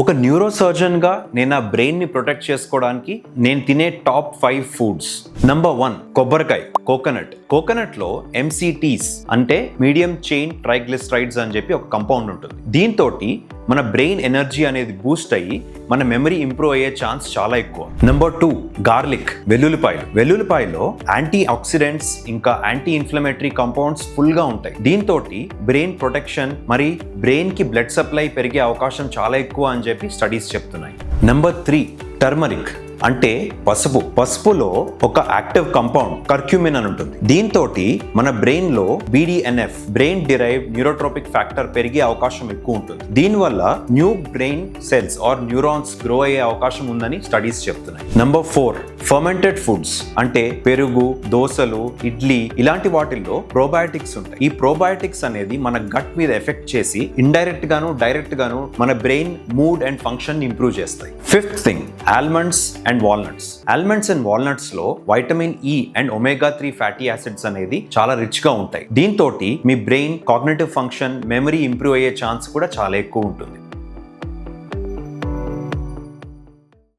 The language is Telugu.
ఒక న్యూరో సర్జన్ గా నేను నా బ్రెయిన్ ని ప్రొటెక్ట్ చేసుకోవడానికి నేను తినే టాప్ 5 ఫుడ్స్. నంబర్ 1 కొబ్బరికాయ, కోకోనట్ లో MCTs అంటే మీడియం చైన్ ట్రైగ్లిసరైడ్స్ అని చెప్పి ఒక కంపౌండ్ ఉంటుంది. దీంతో మన బ్రెయిన్ ఎనర్జీ అనేది బూస్ట్ అయ్యి మన మెమరీ ఇంప్రూవ్ అయ్యే ఛాన్స్ చాలా ఎక్కువ. నంబర్ 2 గార్లిక్, వెల్లుల్లిపాయలో యాంటీ ఆక్సిడెంట్స్ ఇంకా యాంటీ ఇన్ఫ్లమేటరీ కంపౌండ్స్ ఫుల్ గా ఉంటాయి. దీంతో బ్రెయిన్ ప్రొటెక్షన్ మరి బ్రెయిన్ కి బ్లడ్ సప్లై పెరిగే అవకాశం చాలా ఎక్కువ అని చెప్పి స్టడీస్ చెప్తున్నాయి. నంబర్ 3 టర్మరిక్ అంటే పసుపులో ఒక యాక్టివ్ కంపౌండ్ కర్క్యూమిన్ అని ఉంటుంది. దీంతో మన బ్రెయిన్ లో BDNF brain derived neurotrophic factor పెరిగే అవకాశం ఎక్కువ ఉంటుంది. దీనివల్ల new brain cells or neurons grow అయ్యే అవకాశం ఉందని స్టడీస్ చెప్తున్నాయి. నంబర్ 4 ఫర్మెంటెడ్ ఫుడ్స్ అంటే పెరుగు, దోసలు, ఇడ్లీ ఇలాంటి వాటిల్లో ప్రోబయాటిక్స్ ఉంటాయి. ఈ ప్రోబయాటిక్స్ అనేది మన గట్ మీద ఎఫెక్ట్ చేసి ఇండైరెక్ట్ గాను డైరెక్ట్ గాను మన brain mood and function improve చేస్తాయి. 5th thing almonds and walnuts లో vitamin E and omega-3 fatty acids అనేది చాలా రిచ్ గా ఉంటాయి. దీంతో మీ brain cognitive function memory improve అయ్యే ఛాన్స్ కూడా చాలా ఎక్కువ ఉంటుంది.